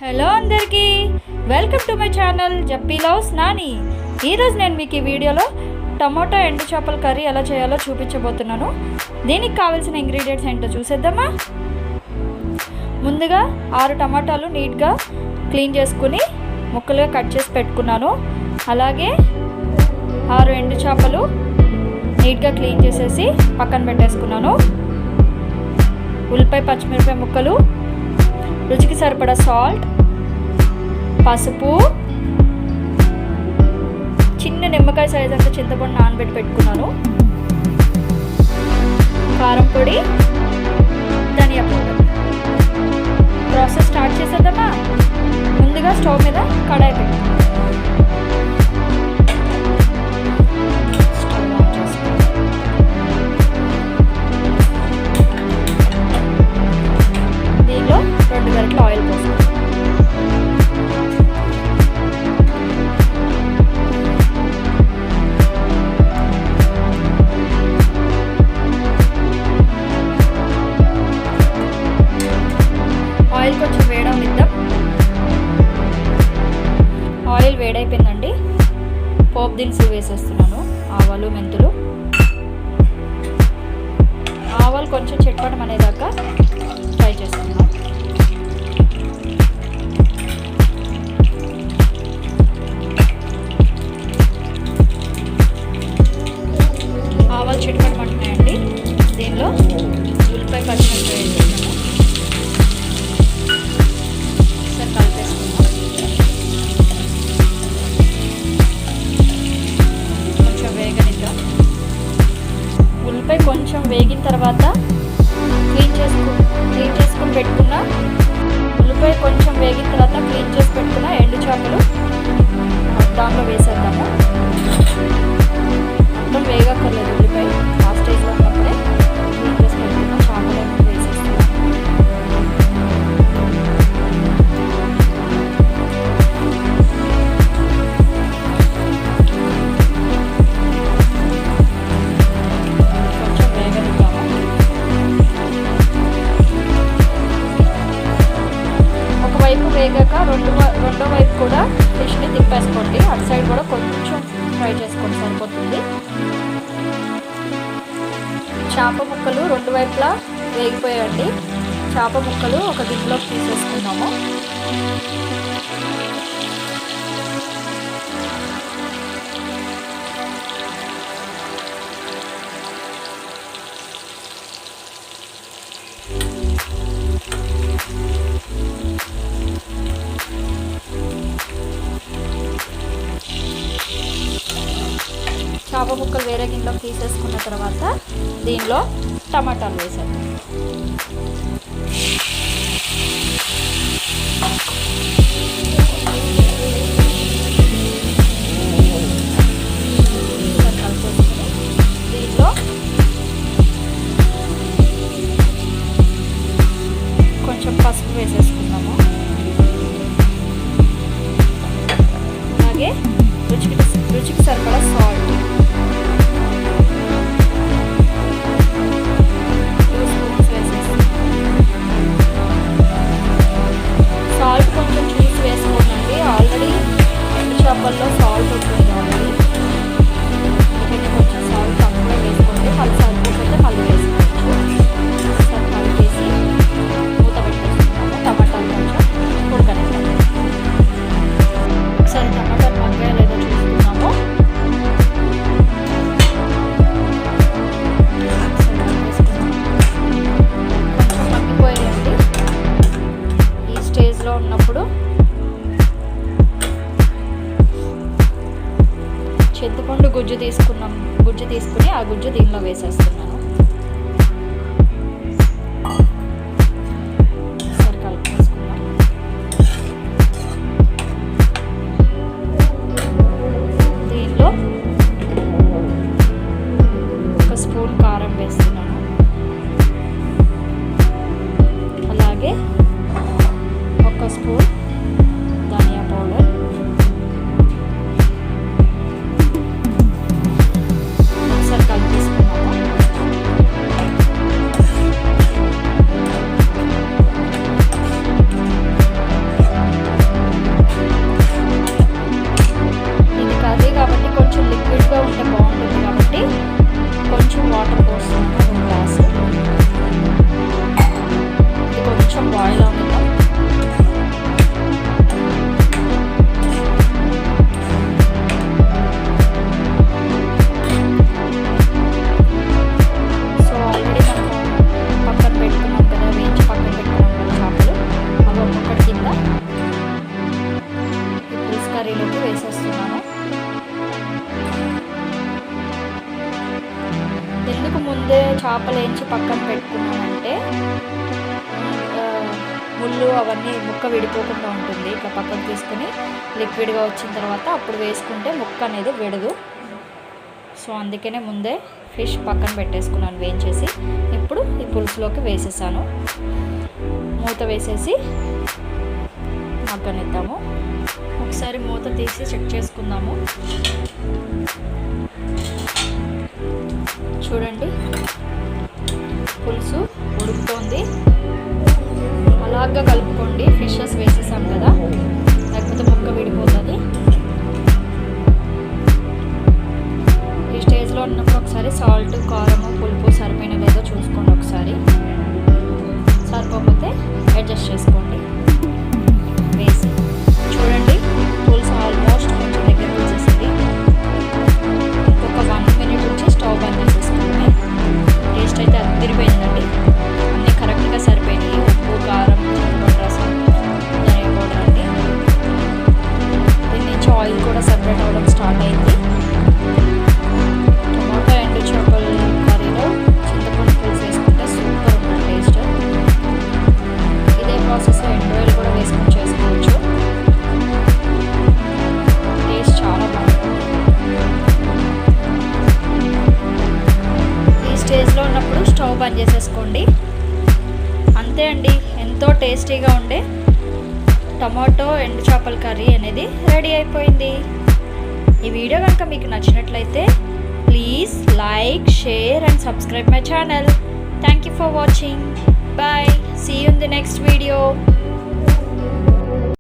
Hello అందరికీ welcome to my channel జప్పీ loves Nani. ఈరోజు నేను మీకు ఈ వీడియోలో టమాటో ఎండు చేపల కర్రీ ఎలా చేయాలో చూపించబోతున్నాను. దీనికి కావాల్సిన ఇంగ్రీడియంట్స్ ఏంటో చూసేద్దామా. ముందుగా 6 టమాటాలు నీట్గా క్లీన్ చేసుకుని ముక్కలుగా కట్ చేసి పెట్టుకున్నాను. అలాగే 6 ఎండు చేపలు నీట్గా క్లీన్ చేసేసి పక్కన పెట్టేసుకున్నాను. ఉల్లిపాయ పచ్చిమిరపకాయ ముక్కలు, రుచికి సరిపడా సాల్ట్, పసుపు, చిన్న నిమ్మకాయ సైజ్ అంత చింతపండు నానబెట్టి పెట్టుకున్నాను, కారం పొడి, ధనియా పౌడర్. ప్రాసెస్ స్టార్ట్ చేసేద్దామా. ముందుగా స్టవ్ మీద కడాయి పెట్టి దీనిలో 2 గరిటెలు ఆయిల్ పోసుకోవాలి. ఆయిల్ కొంచెం వేడనిద్దాం. ఆయిల్ వేడైపోయిందండి. పోపు దినుసులు వేసేస్తున్నాను. ఆవాలు, మెంతులు. ఆవాలు కొంచెం చిటపటం అనేదాకా ఫ్రై చేస్తున్నాను. ఆవాలు చిటపటమంటున్నాయండి. దీనిలో ఉల్లిపాయ పచ్చిమిరపకాయ వేసేసాను. ఒకసారి కలిపేసుకున్నాం. కొంచెం వేగనిద్దాం. ఉల్లిపాయ కొంచెం వేగిన తర్వాత క్లీన్ చేసుకుని పెట్టుకున్న ఉల్లిపాయ కొంచెం వేగిన తర్వాత క్లీన్ చేసి పెట్టుకున్న ఎండు చేపలు దాంట్లో వేసేద్దాము. మొత్తం వేగక్కర్లేదు. ఉల్లిపాయ ఆ స్టేజ్లో ఉన్నప్పుడే క్లీన్ చేసి పెట్టుకున్న చేపలు వేసేస్తాము. కొంచెం వేగనిద్దాము. ఒకవైపు వేగాక రెండో వైపు కూడా ఫిష్ని తిప్పేసుకోండి. అటు సైడ్ కూడా కొంచెం ఫ్రై చేసుకోండి, సరిపోతుంది. చేప ముక్కలు 2 వైపులా వేగిపోయాయండి. చేప ముక్కలు ఒక గిన్నెలోకి తీసేసుకున్నాము. చేప ముక్కలు వేరే గిన్నెలోకి తీసేసుకున్న తర్వాత దీనిలో టమాటాలు వేసాను. దీనిలో కొంచెం పసుపు వేసేసుకున్నాము. అలాగే రుచికి సరిపడా సాల్ట్, 2 స్పూన్స్ వేసేస్తాం. సాల్ట్ కొంచెం చూసి వేసుకోండి. ఆల్రెడీ ఎండు చేపల్లో సాల్ట్ ఉంటుంది కాబట్టి కొంచెం సాల్ట్ తక్కువ వేసుకోండి. మళ్ళీ సరిపోతే మళ్ళీ వేసుకోవచ్చు. ఒకసారి కలిపేసి మూత పెట్టేసుకున్నాము. టమాటాలు కొంచెం ఉడకనిద్దాం. ఒకసారి టమాటాలు మగ్గాయో లేదో చూసుకున్నాము. కొంచెం మగ్గిపోయాయండి. ఈ స్టేజ్లో ఉన్నప్పుడు చింతపండు గుజ్జు తీసుకుని ఆ గుజ్జు దీనిలో వేసేస్తున్నాను. ఒకసారి కలిపేసుకున్నాం. దీనిలో 1 స్పూన్ కారం వేస్తున్నాను. అలాగే 1 స్పూన్ ధనియా పౌడర్, ఒకసారి కలిపేసుకున్నాము. చేపలు వేయించి పక్కన పెట్టుకున్నానంటే ముళ్ళు అవన్నీ ముక్క విడిపోకుండా ఉంటుంది. ఇట్లా పక్కన తీసుకొని లిక్విడ్గా వచ్చిన తర్వాత అప్పుడు వేసుకుంటే ముక్క అనేది విడదు. సో అందుకనే ముందే ఫిష్ పక్కన పెట్టేసుకున్నాను వేయించేసి. ఇప్పుడు ఈ పులుసులోకి వేసేసాను. మూత వేసేసి మగ్గనిద్దాము. ఒకసారి మూత తీసి చెక్ చేసుకుందాము. చూడండి, పులుసు ఉడుకుతోంది. అలాగా కలుపుకోండి. ఫిషెస్ వేసేసాం కదా, లేకపోతే ముక్క విడిపోతుంది. ఈ స్టేజ్లో ఉన్నప్పుడు ఒకసారి సాల్ట్, కారము, పులుపు సరిపోయిన లేదో చూసుకోండి. ఒకసారి సరిపోతే అడ్జస్ట్ చేసుకోండి. వేసి చూడండి, పులుసు ఆల్మోస్ట్ కొంచెం దగ్గర వచ్చేసింది. ఇంకొక 1 minute నుంచి స్టవ్ బంద్ చేసేసుకోండి. టేస్ట్ అయితే అదిరిపోయిందండి. అన్నీ కరెక్ట్గా సరిపోయినాయి. ఉప్పు, కారం, చింతపండు రసం, ధనియా పౌడర్ అండి. దీని నుంచి ఆయిల్ కూడా సెపరేట్ అవ్వడం స్టార్ట్ అయింది. టమాటో ఎండు చేపల కర్రీలో చింతపండు పులుసు వేసుకుంటే సూపర్ ఉంటుంది టేస్ట్. ఇదే ప్రాసెస్లో ఎండు ఆయిల్ కూడా వేసుకొని చేసుకోవచ్చు. టేస్ట్ చాలా బాగుంటుంది. ఈ స్టేజ్లో ఉన్నప్పుడు స్టవ్ బంద్ చేసేసుకోండి. అంతే అండి, ఎంతో టేస్టీగా ఉండే టమాటో ఎండు చేపల కర్రీ అనేది రెడీ అయిపోయింది. ఈ వీడియో కనుక మీకు నచ్చినట్లయితే please like, share and subscribe my channel. Thank you for watching. Bye. See you in the next video.